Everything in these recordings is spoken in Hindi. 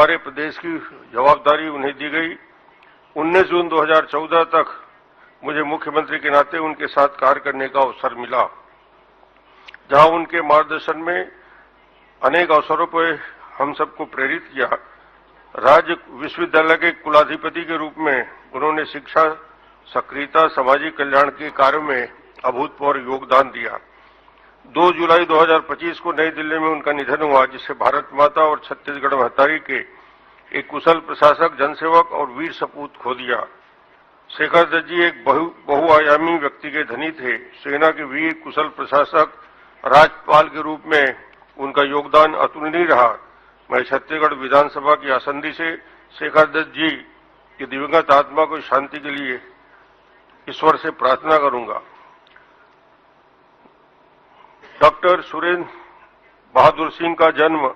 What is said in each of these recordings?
हमारे प्रदेश की जवाबदारी उन्हें दी गई। 19 जून 2014 तक मुझे मुख्यमंत्री के नाते उनके साथ कार्य करने का अवसर मिला, जहां उनके मार्गदर्शन में अनेक अवसरों पर हम सबको प्रेरित किया। राज्य विश्वविद्यालय के कुलाधिपति के रूप में उन्होंने शिक्षा, सक्रियता, सामाजिक कल्याण के कार्यों में अभूतपूर्व योगदान दिया। 2 जुलाई 2025 को नई दिल्ली में उनका निधन हुआ, जिससे भारत माता और छत्तीसगढ़ महतारी के एक कुशल प्रशासक, जनसेवक और वीर सपूत खो दिया। शेखर दत्त जी एक बहुआयामी व्यक्ति के धनी थे। सेना के वीर कुशल प्रशासक, राज्यपाल के रूप में उनका योगदान अतुलनीय रहा। मैं छत्तीसगढ़ विधानसभा की आसंदी से शेखर दत्त जी की दिवंगत आत्मा को शांति के लिए ईश्वर से प्रार्थना करूंगा। डॉक्टर सुरेंद्र बहादुर सिंह का जन्म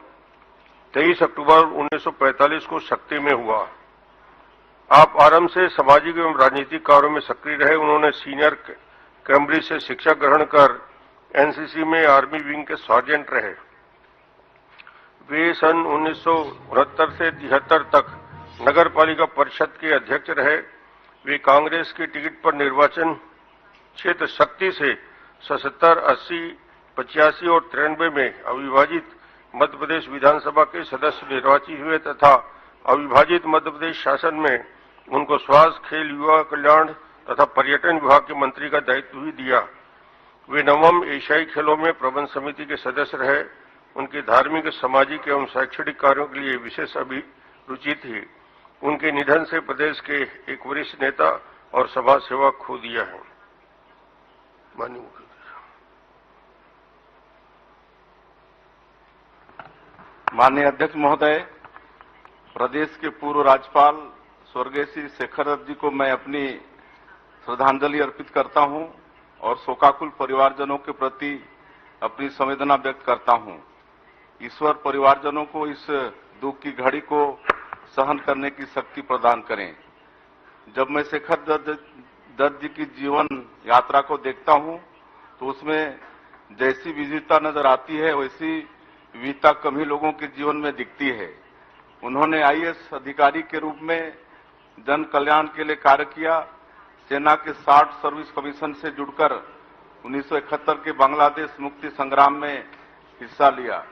23 अक्टूबर 1945 को शक्ति में हुआ। आप आरंभ से सामाजिक एवं राजनीतिक कार्यों में सक्रिय रहे। उन्होंने सीनियर कैम्ब्रिज से शिक्षा ग्रहण कर एनसीसी में आर्मी विंग के सार्जेंट रहे। वे सन 1969 से 73 तक नगर पालिका परिषद के अध्यक्ष रहे। वे कांग्रेस के टिकट पर निर्वाचन क्षेत्र शक्ति से 77, 80, 85 और 93 में अविभाजित मध्य प्रदेश विधानसभा के सदस्य निर्वाचित हुए तथा अविभाजित मध्य प्रदेश शासन में उनको स्वास्थ्य, खेल, युवा कल्याण तथा पर्यटन विभाग के मंत्री का दायित्व भी दिया। वे 9वें एशियाई खेलों में प्रबंध समिति के सदस्य रहे। उनकी धार्मिक, सामाजिक एवं शैक्षणिक कार्यों के लिए विशेष अभिरुचि थी। उनके निधन से प्रदेश के एक वरिष्ठ नेता और समाज सेवक खो दिया है। माननीय मुख्यमंत्री, माननीय अध्यक्ष महोदय, प्रदेश के पूर्व राज्यपाल स्वर्गीय श्री शेखर दत्त जी को मैं अपनी श्रद्धांजलि अर्पित करता हूं और शोकाकुल परिवारजनों के प्रति अपनी संवेदना व्यक्त करता हूं। ईश्वर परिवारजनों को इस दुख की घड़ी को सहन करने की शक्ति प्रदान करें। जब मैं शेखर दत्त जी की जीवन यात्रा को देखता हूं तो उसमें जैसी विविधता नजर आती है वैसी विविधता कम ही लोगों के जीवन में दिखती है। उन्होंने आईएएस अधिकारी के रूप में जन कल्याण के लिए कार्य किया। सेना के 60 सर्विस कमीशन से जुड़कर 1971 के बांग्लादेश मुक्ति संग्राम में हिस्सा लिया।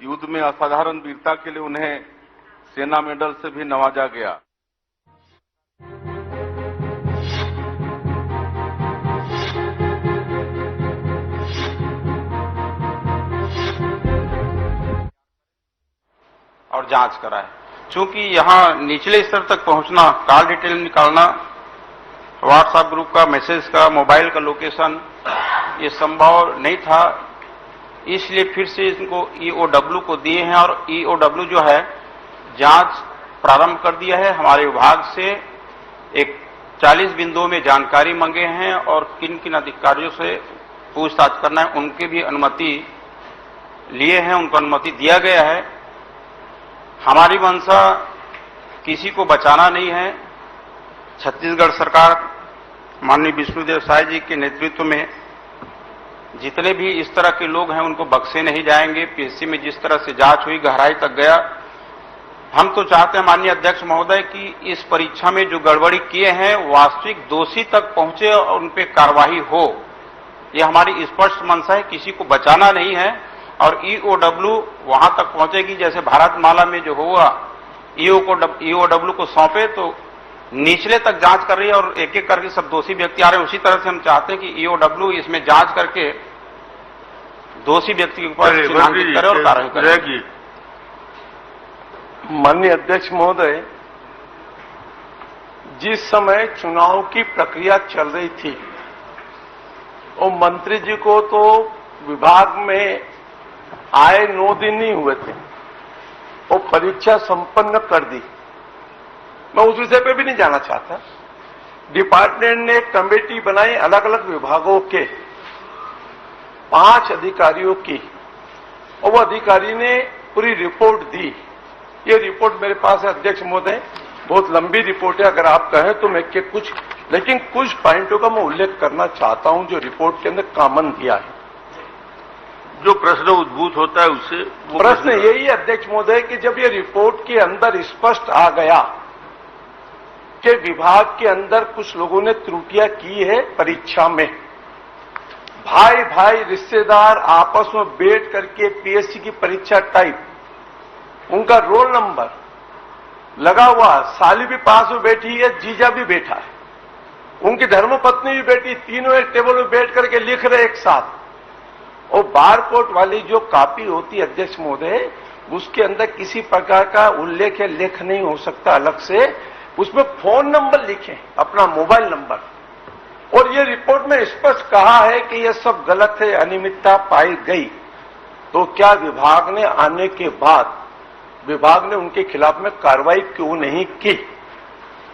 युद्ध में असाधारण वीरता के लिए उन्हें सेना मेडल से भी नवाजा गया। और जांच कराए। चूंकि यहाँ निचले स्तर तक पहुंचना, कॉल डिटेल निकालना, व्हाट्सएप ग्रुप का, मैसेज का, मोबाइल का लोकेशन, ये संभव नहीं था। इसलिए फिर से इनको ईओडब्ल्यू को दिए हैं और ईओडब्ल्यू जो है जांच प्रारंभ कर दिया है। हमारे विभाग से एक 40 बिंदुओं में जानकारी मांगे हैं और किन किन अधिकारियों से पूछताछ करना है उनकी भी अनुमति लिए हैं, उनको अनुमति दिया गया है। हमारी मंशा किसी को बचाना नहीं है। छत्तीसगढ़ सरकार माननीय विष्णुदेव साय जी के नेतृत्व में जितने भी इस तरह के लोग हैं उनको बख्शे नहीं जाएंगे। पीएससी में जिस तरह से जांच हुई, गहराई तक गया। हम तो चाहते हैं माननीय अध्यक्ष महोदय कि इस परीक्षा में जो गड़बड़ी किए हैं वास्तविक दोषी तक पहुंचे और उन पर कार्रवाई हो। ये हमारी स्पष्ट मंशा है, किसी को बचाना नहीं है। और ईओडब्ल्यू वहां तक पहुंचेगी जैसे भारतमाला में जो हुआ, ईओडब्ल्यू को सौंपे तो निचले तक जांच कर रही है और एक एक करके सब दोषी व्यक्ति आ रहे हैं। उसी तरह से हम चाहते हैं कि ईओडब्ल्यू इसमें जांच करके दोषी व्यक्ति के ऊपर चिन्हांकित करे और कार्रवाई करे। माननीय अध्यक्ष महोदय, जिस समय चुनाव की प्रक्रिया चल रही थी और मंत्री जी को तो विभाग में आए 9 दिन ही हुए थे और परीक्षा संपन्न कर दी। मैं उस विषय पे भी नहीं जाना चाहता। डिपार्टमेंट ने एक कमेटी बनाई अलग अलग विभागों के 5 अधिकारियों की और वो अधिकारी ने पूरी रिपोर्ट दी। ये रिपोर्ट मेरे पास है अध्यक्ष महोदय, बहुत लंबी रिपोर्ट है। अगर आप कहें तो मैं लेकिन कुछ पॉइंटों का मैं उल्लेख करना चाहता हूं जो रिपोर्ट के अंदर कॉमन दिया है। जो प्रश्न उद्भूत होता है उससे वो प्रश्न यही है अध्यक्ष महोदय कि जब ये रिपोर्ट के अंदर स्पष्ट आ गया कि विभाग के अंदर कुछ लोगों ने त्रुटियां की है परीक्षा में, भाई भाई रिश्तेदार आपस में बैठ करके पीएससी की परीक्षा टाइप, उनका रोल नंबर लगा हुआ, साली भी पास में बैठी है, जीजा भी बैठा है, उनकी धर्मपत्नी भी बैठी, तीनों एक टेबल में बैठ करके लिख रहे एक साथ। और बारकोड वाली जो कॉपी होती है अध्यक्ष महोदय, उसके अंदर किसी प्रकार का उल्लेख या लेख नहीं हो सकता अलग से, उसमें फोन नंबर लिखे, अपना मोबाइल नंबर। और ये रिपोर्ट में स्पष्ट कहा है कि यह सब गलत है, अनियमितता पाई गई, तो क्या विभाग ने आने के बाद विभाग ने उनके खिलाफ में कार्रवाई क्यों नहीं की?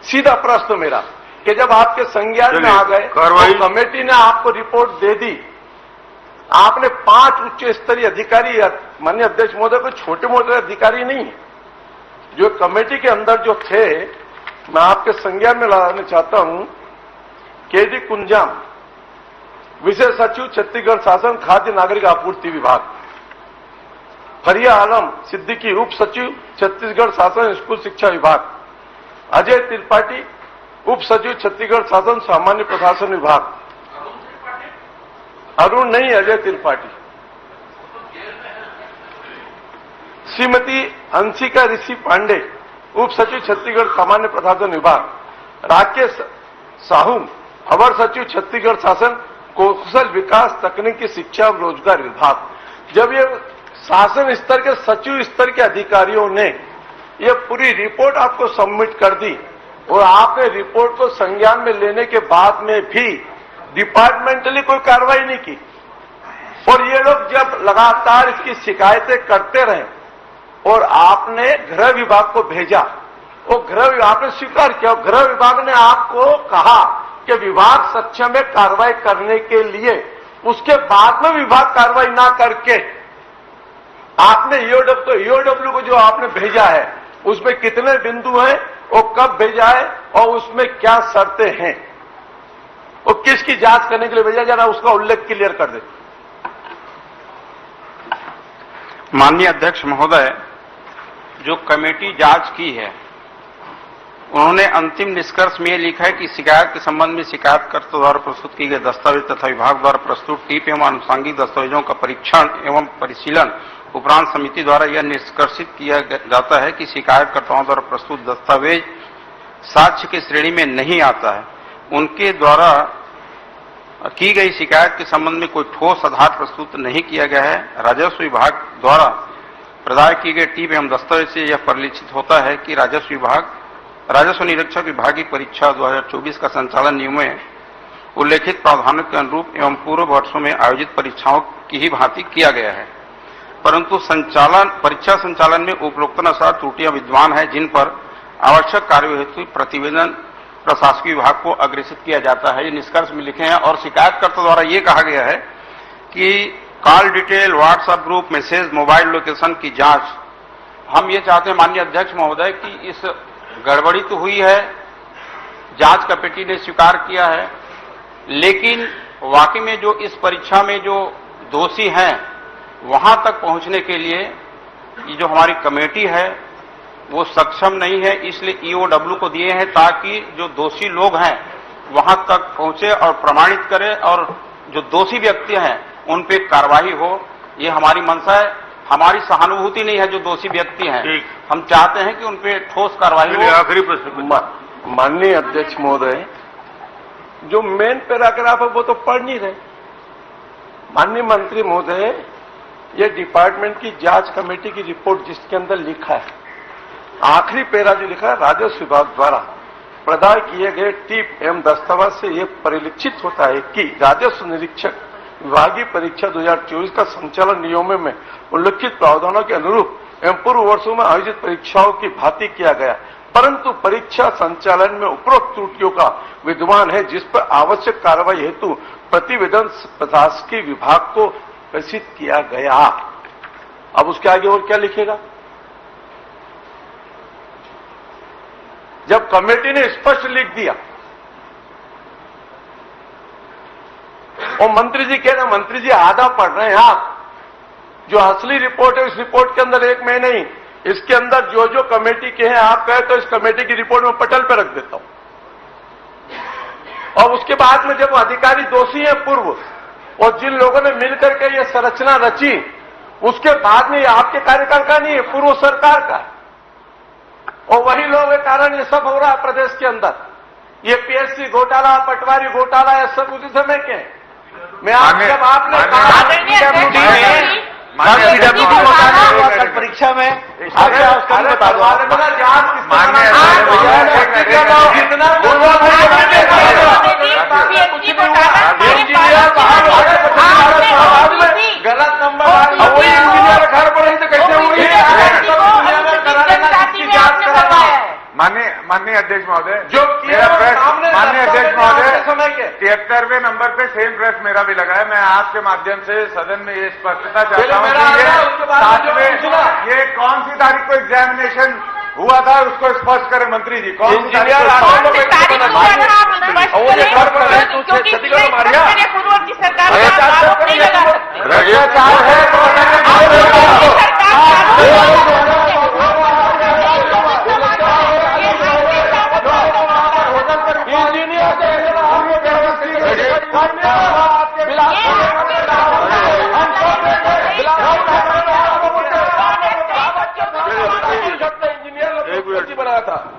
सीधा प्रश्न मेरा कि जब आपके संज्ञान में आ गए तो कमेटी ने आपको रिपोर्ट दे दी, आपने 5 उच्च स्तरीय अधिकारी, माननीय अध्यक्ष महोदय को छोटे मोटे अधिकारी नहीं है, जो कमेटी के अंदर जो थे, मैं आपके संज्ञान में लाना चाहता हूं, केडी कुंजाम, विशेष सचिव छत्तीसगढ़ शासन खाद्य नागरिक आपूर्ति विभाग, फरिया आलम सिद्दीकी उप सचिव छत्तीसगढ़ शासन स्कूल शिक्षा विभाग, अजय त्रिपाठी उप सचिव छत्तीसगढ़ शासन सामान्य प्रशासन विभाग, अरुण नहीं अजय त्रिपाठी, श्रीमती अंशिका ऋषि पांडे उप सचिव छत्तीसगढ़ सामान्य प्रशासन विभाग, राकेश साहू अवर सचिव छत्तीसगढ़ शासन कौशल विकास तकनीकी शिक्षा और रोजगार विभाग। जब ये शासन स्तर के सचिव स्तर के अधिकारियों ने ये पूरी रिपोर्ट आपको सबमिट कर दी और आपने रिपोर्ट को संज्ञान में लेने के बाद में भी डिपार्टमेंटली कोई कार्रवाई नहीं की, और ये लोग जब लगातार इसकी शिकायतें करते रहे और आपने गृह विभाग को भेजा, और गृह विभाग ने स्वीकार किया, गृह विभाग ने आपको कहा कि विभाग सक्षम है कार्रवाई करने के लिए, उसके बाद में विभाग कार्रवाई ना करके आपने ईओडब्ल्यू को जो आपने भेजा है उसमें कितने बिंदु हैं और कब भेजा है और उसमें क्या शर्तें हैं और किसकी जांच करने के लिए भेजा, जरा उसका उल्लेख क्लियर कर दे। माननीय अध्यक्ष महोदय, जो कमेटी जांच की है उन्होंने अंतिम निष्कर्ष में यह लिखा है कि शिकायत के संबंध में शिकायतकर्ता द्वारा प्रस्तुत किए गए दस्तावेज तथा विभाग द्वारा प्रस्तुत टीप एवं आनुषंगिक दस्तावेजों का परीक्षण एवं परिशीलन उपरांत समिति द्वारा यह निष्कर्षित किया जाता है कि शिकायतकर्ताओं द्वारा प्रस्तुत दस्तावेज साक्ष्य की श्रेणी में नहीं आता है। उनके द्वारा की गई शिकायत के संबंध में कोई ठोस आधार प्रस्तुत नहीं किया गया है। राजस्व विभाग द्वारा प्रदाय किए गए टीप एवं दस्तावेज से यह परिलक्षित होता है कि राजस्व निरीक्षक विभागीय परीक्षा 2024 का संचालन नियमों में उल्लेखित प्रावधानों के अनुरूप एवं पूर्व वर्षों में आयोजित परीक्षाओं की ही भांति किया गया है, परंतु परीक्षा संचालन में उपरोक्तानुसार त्रुटियां विद्यमान है, जिन पर आवश्यक कार्य हेतु प्रतिवेदन प्रशासकीय विभाग को अग्रेसित किया जाता है। ये निष्कर्ष में लिखे हैं और शिकायतकर्ता द्वारा ये कहा गया है कि call detail, WhatsApp group, message, mobile location की जांच। हम ये चाहते हैं माननीय अध्यक्ष महोदय कि इस गड़बड़ी तो हुई है, जांच कमेटी ने स्वीकार किया है, लेकिन वाकई में जो इस परीक्षा में जो दोषी हैं वहां तक पहुंचने के लिए ये जो हमारी कमेटी है वो सक्षम नहीं है, इसलिए ईओडब्ल्यू को दिए हैं ताकि जो दोषी लोग हैं वहां तक पहुंचे और प्रमाणित करे और जो दोषी व्यक्ति हैं उन पे कार्रवाई हो। ये हमारी मंशा है, हमारी सहानुभूति नहीं है जो दोषी व्यक्ति हैं, हम चाहते हैं कि उन पे ठोस कार्रवाई हो। आखिरी प्रश्न। माननीय अध्यक्ष महोदय, जो मेन पैराग्राफ है वो तो पढ़ नहीं रहे। माननीय मंत्री महोदय, ये डिपार्टमेंट की जांच कमेटी की रिपोर्ट जिसके अंदर लिखा है, आखिरी पैरा जो लिखा है, राजस्व विभाग द्वारा प्रदान किए गए टीप एवं दस्तावेज से यह परिलक्षित होता है कि राजस्व निरीक्षक विभागीय परीक्षा 2024 का संचालन नियमों में उल्लिखित प्रावधानों के अनुरूप एवं पूर्व वर्षों में आयोजित परीक्षाओं की भांति किया गया, परंतु परीक्षा संचालन में उपरोक्त त्रुटियों का विद्यमान है, जिस पर आवश्यक कार्रवाई हेतु प्रतिवेदन प्रशासकीय विभाग को प्रेषित किया गया। अब उसके आगे और क्या लिखेगा? जब कमेटी ने स्पष्ट लिख दिया और मंत्री जी कह रहे, मंत्री जी आधा पढ़ रहे हैं आप, जो असली रिपोर्ट है, इस रिपोर्ट के अंदर एक मैं नहीं, इसके अंदर जो जो कमेटी के हैं, आप कहे तो इस कमेटी की रिपोर्ट में पटल पर रख देता हूं। और उसके बाद में जब अधिकारी दोषी है पूर्व, और जिन लोगों ने मिलकर के ये संरचना रची, उसके बाद में ये आपके कार्यकाल का नहीं है, पूर्व सरकार का है। और वही लोगों के कारण ये सब हो रहा है प्रदेश के अंदर। ये पीएससी घोटाला, पटवारी घोटाला, ये सब उसी समय के हैं। मैं आप जब आपने कल परीक्षा में गलत नंबर इंजीनियर घर पर नहीं तो कैसे हुई? माननीय अध्यक्ष महोदय, जो माननीय अध्यक्ष महोदय, समय के 73वें नंबर पे सेम प्रेस मेरा भी लगा है। मैं आपके माध्यम से सदन में ये स्पष्टता चाहता हूँ कि ये कौन सी तारीख को एग्जामिनेशन हुआ था, उसको स्पष्ट करें मंत्री जी। कौन सी तारीख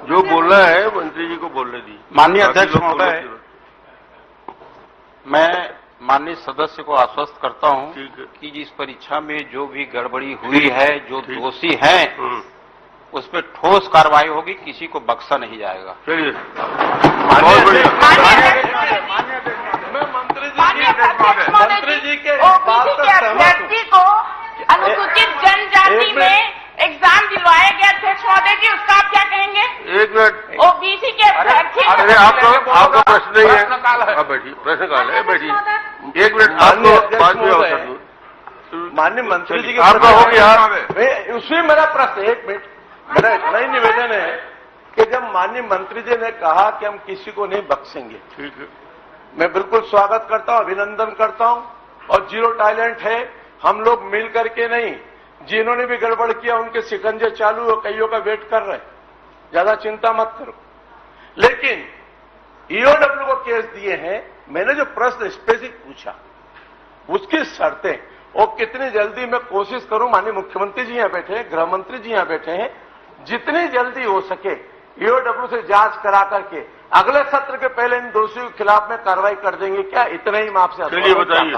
जो बोलना है मंत्री जी को बोलने दी। माननीय अध्यक्ष महोदय, मैं माननीय सदस्य को आश्वस्त करता हूं कि इस परीक्षा में जो भी गड़बड़ी हुई है, जो दोषी हैं, उस पर ठोस कार्रवाई होगी, किसी को बख्शा नहीं जाएगा। चलिए, मंत्री जी के अभ्यर्थी को अनुसूचित जनजाति में एग्जाम दिलवाया गया अध्यक्ष महोदय जी, उसका आप क्या कहेंगे? एक मिनट। ओबीसी के अभ्यर्थी अरे आपका प्रश्न नहीं है, आप बैठिए, प्रश्न काल है, बैठिए। एक मिनट, आपको बाद में अवसर दूं। माननीय मंत्री जी के आपका हो गया। उसमें मेरा प्रश्न, एक मिनट, मेरा इतना ही निवेदन है कि जब माननीय मंत्री जी ने कहा कि हम किसी को नहीं बख्शेंगे, ठीक है, मैं बिल्कुल स्वागत करता हूं, अभिनंदन करता हूं। और जीरो टैलेंट है, हम लोग मिल करके नहीं, जिन्होंने भी गड़बड़ किया उनके शिकंजे चालू और कईयों का वेट कर रहे हैं, ज्यादा चिंता मत करो। लेकिन ईओडब्ल्यू को केस दिए हैं, मैंने जो प्रश्न स्पेसिफिक पूछा उसकी शर्तें, और कितनी जल्दी मैं कोशिश करूं, माननीय मुख्यमंत्री जी यहां बैठे हैं, गृह मंत्री जी यहां बैठे हैं, जितनी जल्दी हो सके ईओडब्ल्यू से जांच करा करके अगले सत्र के पहले इन दोषियों के खिलाफ में कार्रवाई कर देंगे क्या? इतना ही मैं आपसे चलिए बताइए,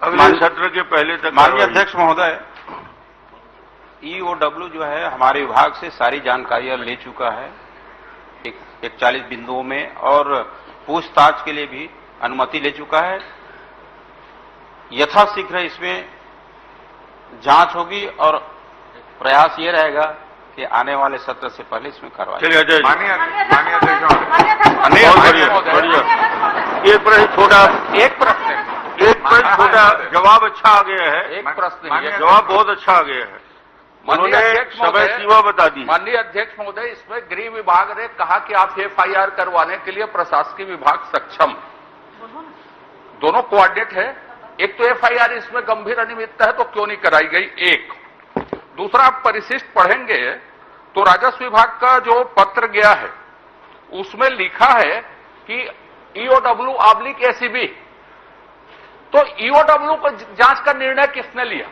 अगले सत्र के पहले तक। माननीय अध्यक्ष महोदय, ईओडब्ल्यू जो है हमारे विभाग से सारी जानकारियां ले चुका है 41 बिंदुओं में, और पूछताछ के लिए भी अनुमति ले चुका है। यथाशीघ्र इसमें जांच होगी और प्रयास ये रहेगा कि आने वाले सत्र से पहले इसमें कार्रवाई। चलिए अजय, माननीय अध्यक्ष महोदय, एक प्रश्न छोटा, एक प्रश्न छोटा, जवाब अच्छा आ गया है, एक प्रश्न है, जवाब बहुत अच्छा आ गया है, उन्होंने समय सीमा बता दी। माननीय अध्यक्ष महोदय, इसमें गृह विभाग ने कहा कि आप एफआईआर करवाने के लिए प्रशासकीय विभाग सक्षम, दोनों कोऑर्डिनेट है। एक तो एफआईआर इसमें गंभीर अनियमितता है तो क्यों नहीं कराई गई, एक। दूसरा, आप परिशिष्ट पढ़ेंगे तो राजस्व विभाग का जो पत्र गया है उसमें लिखा है कि ईओडब्ल्यू/एसीबी, तो ईओडब्ल्यू को जांच का निर्णय किसने लिया?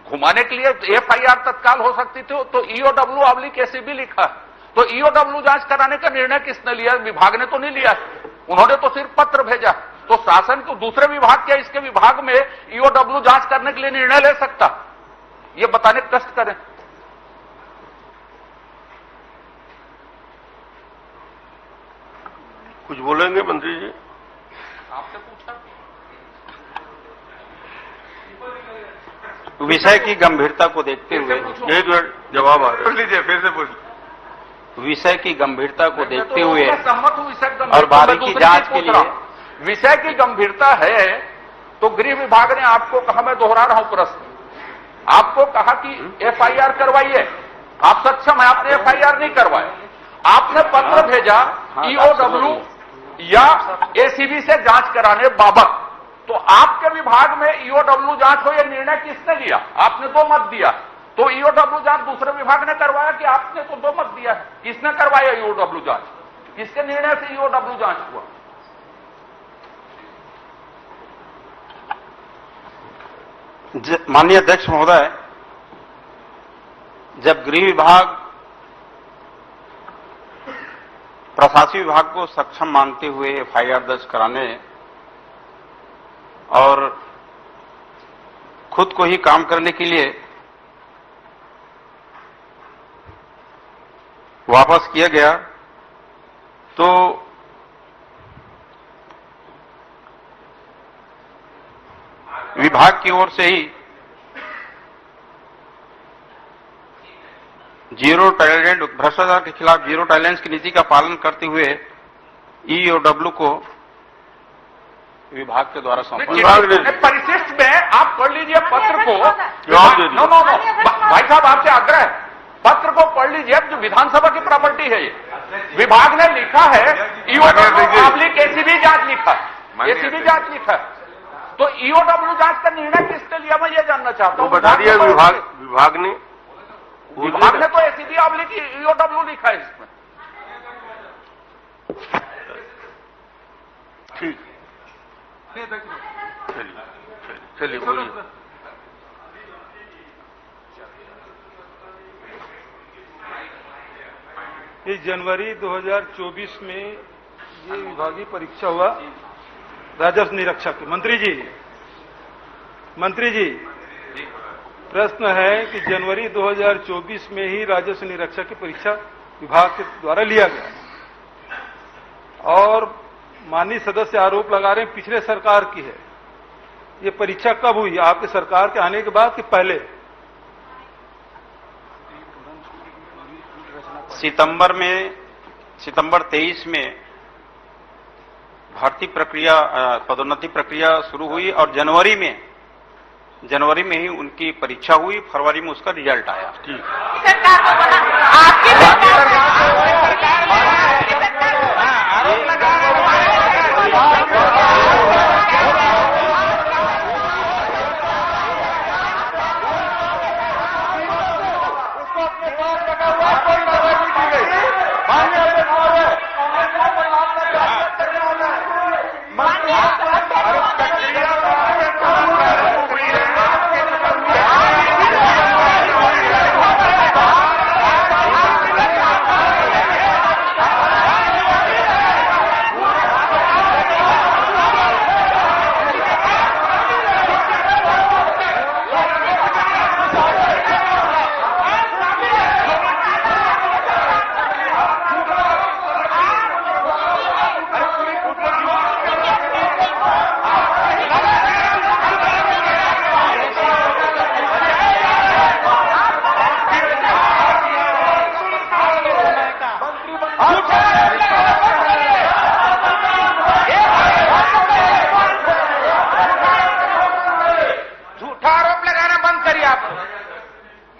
घुमाने के लिए एफआईआर तत्काल हो सकती थी, तो ईओडब्ल्यू/एसीबी लिखा है, तो ईओडब्ल्यू जांच कराने का निर्णय किसने लिया? विभाग ने तो नहीं लिया, उन्होंने तो सिर्फ पत्र भेजा। तो शासन को दूसरे विभाग क्या इसके विभाग में ईओडब्ल्यू जांच करने के लिए निर्णय ले सकता? ये बताने कष्ट करें। कुछ बोलेंगे मंत्री जी? आपसे पूछा। विषय की गंभीरता को देखते हुए, एक मिनट, जवाब आ रहा है, लीजिए, फिर से पूछ। विषय की गंभीरता को देखते हुए सहमत हूं विषय और बारीकी जांच के लिए विषय की गंभीरता है तो गृह विभाग ने आपको कहा, मैं दोहरा रहा हूं प्रश्न, आपको कहा कि एफआईआर करवाइए, आप सक्षम है, आपने एफआईआर नहीं करवाया, आपने पत्र भेजा ईओडब्ल्यू या एसीबी से जांच कराने बाबत, तो आपके विभाग में ईओडब्ल्यू जांच हो, यह निर्णय किसने लिया? आपने 2 मत दिया, तो ईओडब्ल्यू जांच दूसरे विभाग ने करवाया कि आपने तो 2 मत दिया है? किसने करवाया ईओडब्ल्यू जांच? किसके निर्णय से ईओडब्ल्यू जांच हुआ? माननीय अध्यक्ष महोदय, जब गृह विभाग प्रशासनिक विभाग को सक्षम मानते हुए एफआईआर दर्ज कराने और खुद को ही काम करने के लिए वापस किया गया, तो विभाग की ओर से ही जीरो टॉलरेंस, भ्रष्टाचार के खिलाफ जीरो टॉलरेंस की नीति का पालन करते हुए ईओडब्ल्यू को विभाग के द्वारा सौंपा। परिशिष्ट में आप पढ़ लीजिए पत्र को। नो भाई साहब, आपसे आग्रह है, पत्र को पढ़ लीजिए, जो विधानसभा की प्रॉपर्टी है। ये विभाग ने लिखा है ईओडब्ल्यू एसीबी जांच लिखा है, एसीबी जांच लिखा है। तो ईओडब्ल्यू जांच का निर्णय किसने लिया, मैं ये जानना चाहता हूं। बता दिया विभाग ने तो एसीबी ऑब्लिक ईओडब्ल्यू लिखा है इसमें। ठीक, चलिए बोलिए। इस जनवरी 2024 में ये विभागीय परीक्षा हुआ राजस्व निरीक्षक। मंत्री जी प्रश्न है कि जनवरी 2024 में ही राजस्व निरीक्षक की परीक्षा विभाग के द्वारा लिया गया और माननीय सदस्य आरोप लगा रहे हैं पिछले सरकार की है। ये परीक्षा कब हुई, आपके सरकार के आने के बाद कि पहले? सितंबर 23 में भर्ती प्रक्रिया, पदोन्नति प्रक्रिया शुरू हुई और जनवरी में ही उनकी परीक्षा हुई, फरवरी में उसका रिजल्ट आया। सरकार को बोला, आपकी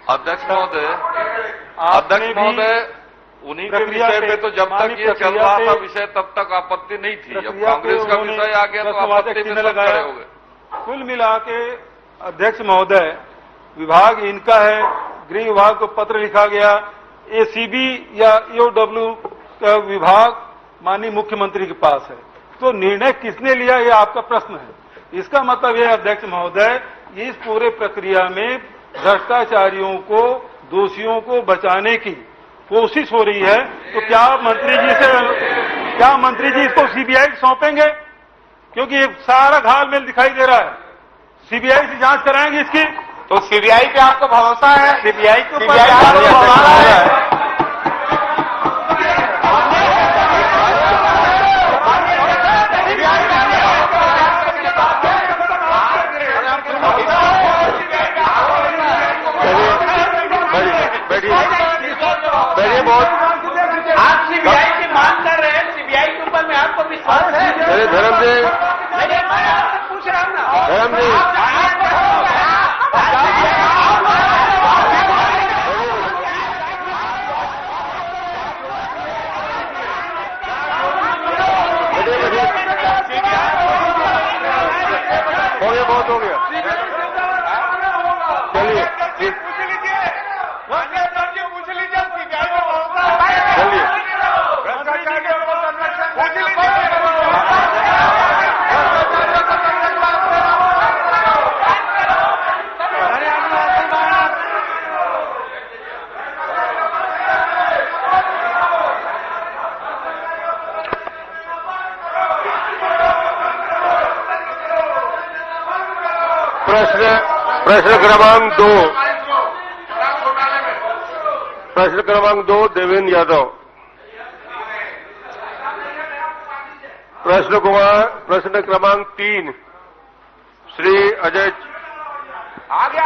अध्यक्ष महोदय, उन्हीं के विषय पे तो जब तक ये चल रहा था विषय तब तक आपत्ति नहीं थी। जब कांग्रेस का विषय आ गया तो आपत्ति में सब खड़े हो गए। कुल मिला के अध्यक्ष महोदय, विभाग इनका है, गृह विभाग को पत्र लिखा गया, एसीबी या ईओडब्ल्यू का विभाग माननीय मुख्यमंत्री के पास है, तो निर्णय किसने लिया ये आपका प्रश्न है। इसका मतलब यह अध्यक्ष महोदय, इस पूरे प्रक्रिया में भ्रष्टाचारियों को, दोषियों को बचाने की कोशिश हो रही है। तो क्या मंत्री जी इसको सीबीआई को सौंपेंगे? क्योंकि ये सारा घालमेल दिखाई दे रहा है। सीबीआई से जांच कराएंगे इसकी? तो सीबीआई पे आपको भरोसा है? सीबीआई को आप सीबीआई की मांग कर रहे हैं, सीबीआई के ऊपर में आपको विश्वास है? धर्म जी, मैं आपसे पूछ रहा हूं ना। धर्म जी, प्रश्न क्रमांक 2 प्रश्न क्रमांक 2 देवेंद्र यादव। प्रश्न क्रमांक 3 श्री अजय आगे